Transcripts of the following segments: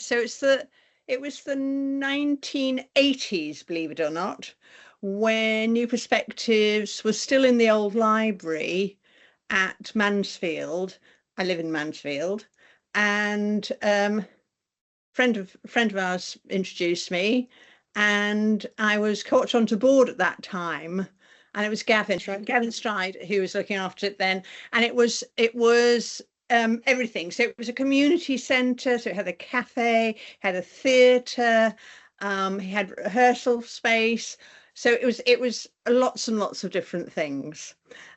So it was the 1980s, believe it or not, when New Perspectives was still in the old library at Mansfield. I live in Mansfield, and friend of ours introduced me, and I was coached onto board at that time. And it was Gavin Stride who was looking after it then. And it was everything. So it was a community centre. So it had a cafe, had a theatre, he had rehearsal space. So it was lots and lots of different things.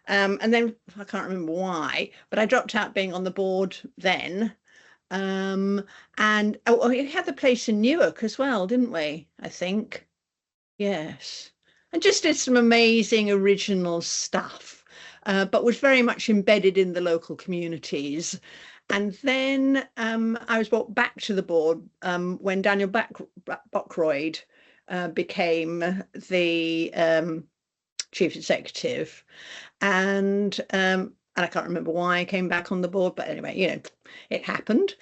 And then I can't remember why, but I dropped out being on the board then. And we had the place in Newark as well, didn't we? I think. Yes. And just did some amazing original stuff, but was very much embedded in the local communities. And then I was brought back to the board when Daniel Bockroyd became the chief executive. And I can't remember why I came back on the board, but anyway, it happened.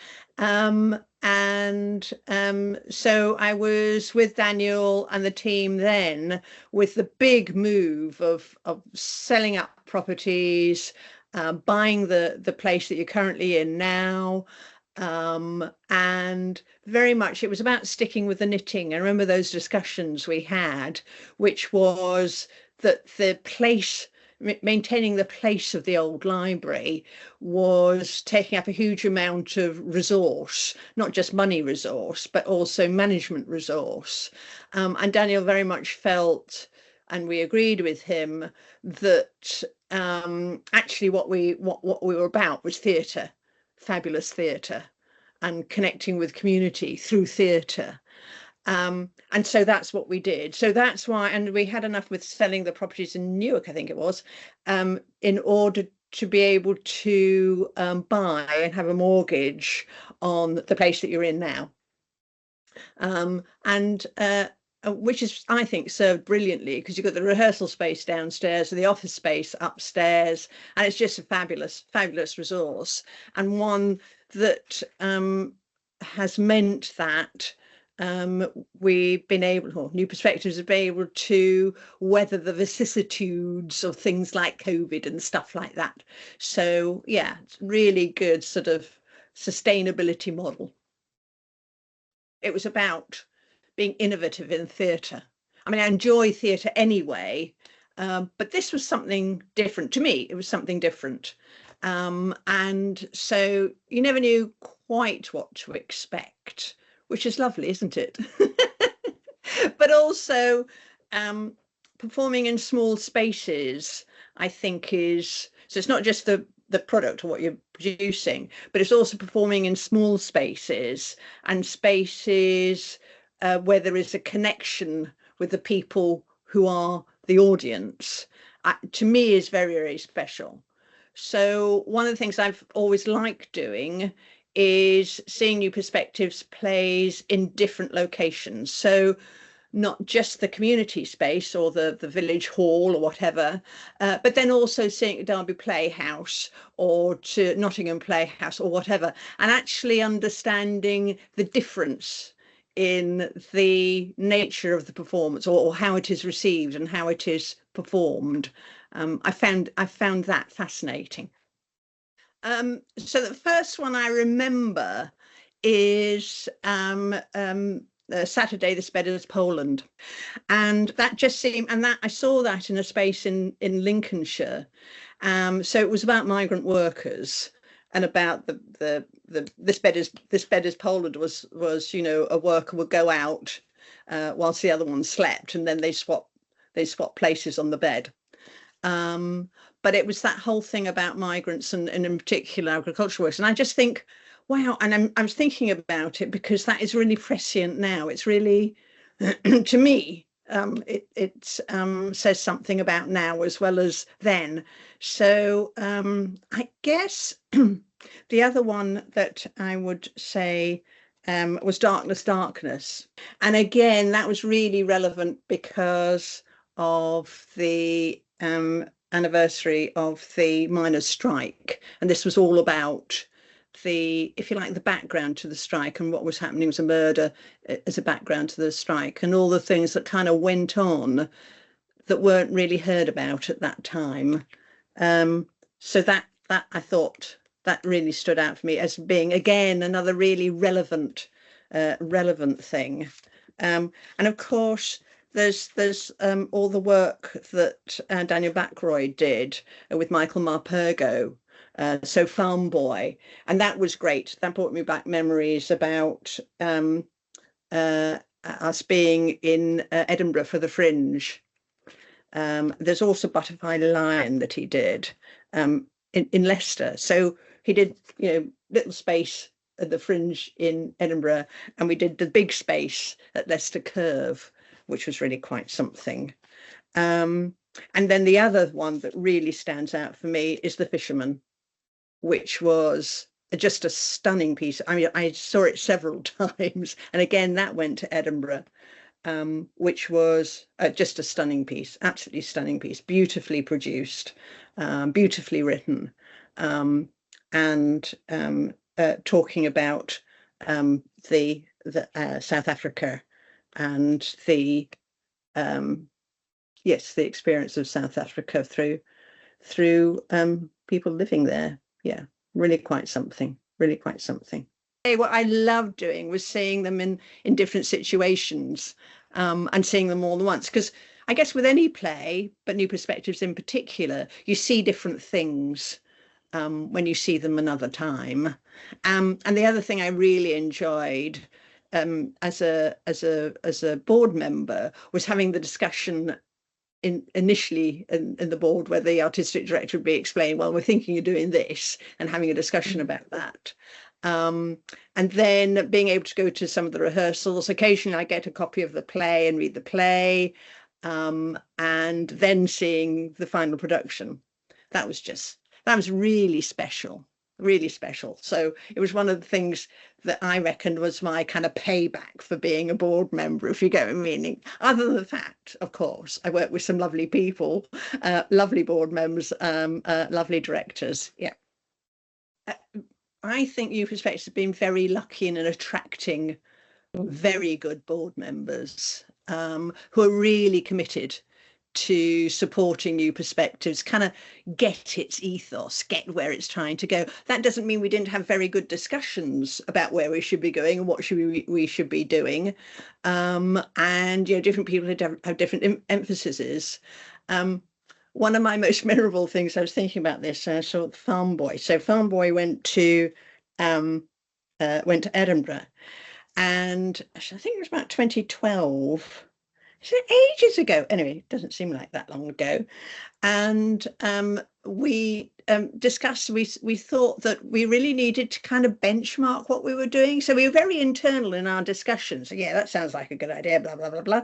So I was with Daniel and the team then with the big move of selling up properties, buying the place that you're currently in now. And very much it was about sticking with the knitting. I remember those discussions we had, which was that maintaining the place of the old library was taking up a huge amount of resource, not just money resource, but also management resource. And Daniel very much felt, and we agreed with him, that actually what we were about was theatre, fabulous theatre, and connecting with community through theatre. And so that's what we did. So that's why, and we had enough with selling the properties in Newark, I think it was, in order to be able to buy and have a mortgage on the place that you're in now. Which is, I think, served brilliantly because you've got the rehearsal space downstairs, the office space upstairs, and it's just a fabulous, fabulous resource, and one that has meant that we've been able, or New Perspectives have been able to weather the vicissitudes of things like COVID and stuff like that. So yeah, it's really good sort of sustainability model. It was about being innovative in theatre. I mean, I enjoy theatre anyway, but this was something different to me. It was something different. And so you never knew quite what to expect, which is lovely, isn't it? But also performing in small spaces, I think so it's not just the product or what you're producing, but it's also performing in small spaces and spaces where there is a connection with the people who are the audience, to me is very, very special. So one of the things I've always liked doing is seeing New Perspectives plays in different locations. So not just the community space or the village hall or whatever, but then also seeing Derby Playhouse or to Nottingham Playhouse or whatever, and actually understanding the difference in the nature of the performance or how it is received and how it is performed. I found that fascinating. So the first one I remember is Saturday, the Spedders Poland, and that just seemed, and that I saw that in a space in Lincolnshire. So it was about migrant workers and about the Spedders Poland was a worker would go out whilst the other one slept, and then they swap places on the bed. But it was that whole thing about migrants and in particular agricultural workers. And I just think, wow, and I was thinking about it because that is really prescient now. It's really, to me, it says something about now as well as then. So I guess the other one that I would say was Darkness, Darkness. And again, that was really relevant because of the anniversary of the miners' strike, and this was all about the, if you like, the background to the strike, and what was happening was a murder as a background to the strike, and all the things that kind of went on that weren't really heard about at that time. So that I thought that really stood out for me as being, again, another really relevant thing. And of course, there's all the work that Daniel Backrod did with Michael Marpergo, so Farm Boy, and that was great. That brought me back memories about us being in Edinburgh for the Fringe. There's also Butterfly Lion that he did in Leicester. So he did, little space at the Fringe in Edinburgh, and we did the big space at Leicester Curve, which was really quite something. And then the other one that really stands out for me is The Fisherman, which was just a stunning piece. I mean, I saw it several times, and again, that went to Edinburgh. Which was just a stunning piece, absolutely stunning piece, beautifully produced, beautifully written, and talking about the South Africa and the experience of South Africa through people living there. Yeah, really quite something. Really quite something. What I loved doing was seeing them in different situations, and seeing them all at once. Because I guess with any play, but New Perspectives in particular, you see different things when you see them another time. And the other thing I really enjoyed as a board member was having the discussion initially in the board, where the artistic director would be explaining, well, we're thinking of doing this, and having a discussion about that. And then being able to go to some of the rehearsals. Occasionally I get a copy of the play and read the play, and then seeing the final production. That was really special, really special. So it was one of the things that I reckoned was my kind of payback for being a board member, if you get what I mean. Other than the fact, of course, I worked with some lovely people, lovely board members, lovely directors. Yeah. I think New Perspectives have been very lucky in attracting very good board members who are really committed to supporting New Perspectives, kind of get its ethos, get where it's trying to go. That doesn't mean we didn't have very good discussions about where we should be going and what we should be doing. And different people have different emphases. One of my most memorable things, I was thinking about this, I saw Farm Boy. So Farm Boy went to Edinburgh, and I think it was about 2012. So ages ago. Anyway, it doesn't seem like that long ago. And we discussed, we thought that we really needed to kind of benchmark what we were doing. So we were very internal in our discussions. Yeah, that sounds like a good idea, blah, blah, blah, blah.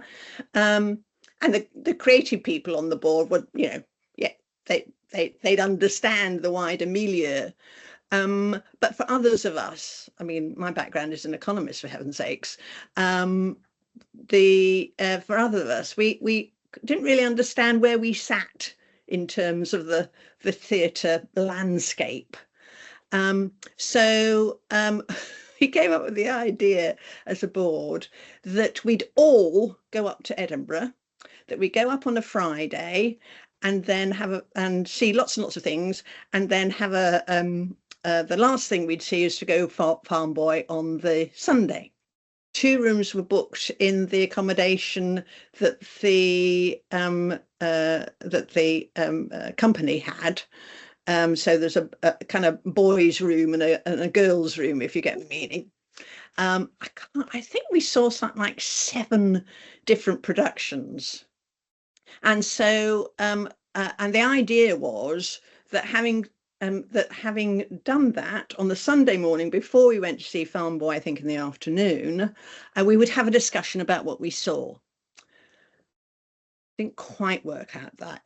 And the creative people on the board would, they'd understand the wider milieu. But for others of us, I mean, my background is an economist, for heaven's sakes. For other of us, we didn't really understand where we sat in terms of the theatre landscape. So we came up with the idea as a board that we'd all go up to Edinburgh, that we go up on a Friday, and then see lots and lots of things, and then have the last thing we'd see is to go Farm Boy on the Sunday. 2 rooms were booked in the accommodation that the company had. So there's a kind of boys' room and a girls' room, if you get the meaning. I think we saw something like 7 different productions. And so, and the idea was that having done that on the Sunday morning before we went to see Farm Boy, I think in the afternoon, we would have a discussion about what we saw. Didn't quite work out like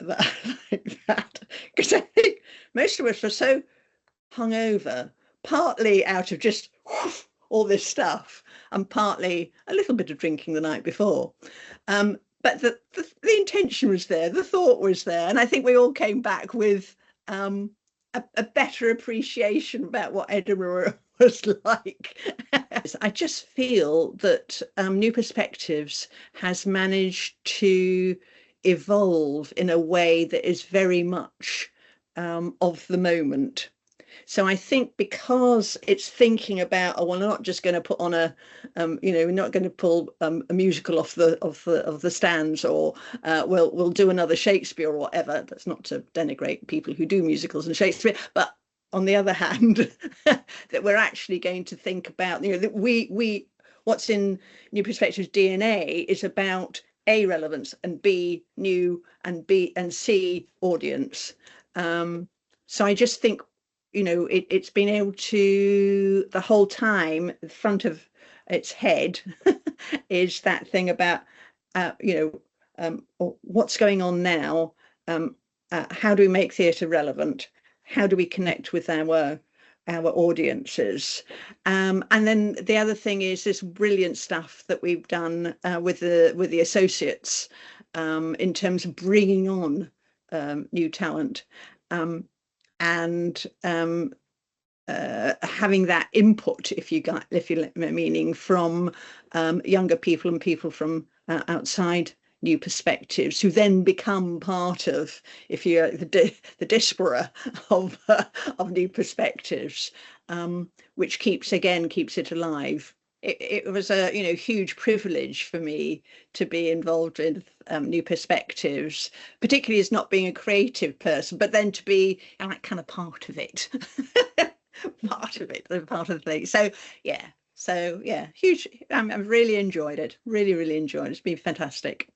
that, because I think most of us were so hungover, partly out of just all this stuff, and partly a little bit of drinking the night before. But the intention was there, the thought was there, and I think we all came back with a better appreciation about what Edinburgh was like. I just feel that New Perspectives has managed to evolve in a way that is very much of the moment. So I think because it's thinking about, oh, well, we're not just going to put on we're not going to pull a musical off the stands, or we'll do another Shakespeare or whatever. That's not to denigrate people who do musicals and Shakespeare, but on the other hand, that we're actually going to think about, that we what's in New Perspectives DNA is about A, relevance, and B, new, and B and C, audience. So I just think, it's been able to, the whole time, the front of its head is that thing about, what's going on now? How do we make theatre relevant? How do we connect with our audiences? And then the other thing is this brilliant stuff that we've done with the associates in terms of bringing on new talent. And having that input, if you let me meaning, from younger people and people from outside New Perspectives, who then become part of, if you're the diaspora of New Perspectives, which keeps it alive. It was a huge privilege for me to be involved in New Perspectives, particularly as not being a creative person, but then to be like kind of part of it, part of the thing. So yeah, huge. I've really enjoyed it. Really, really enjoyed it. It's been fantastic.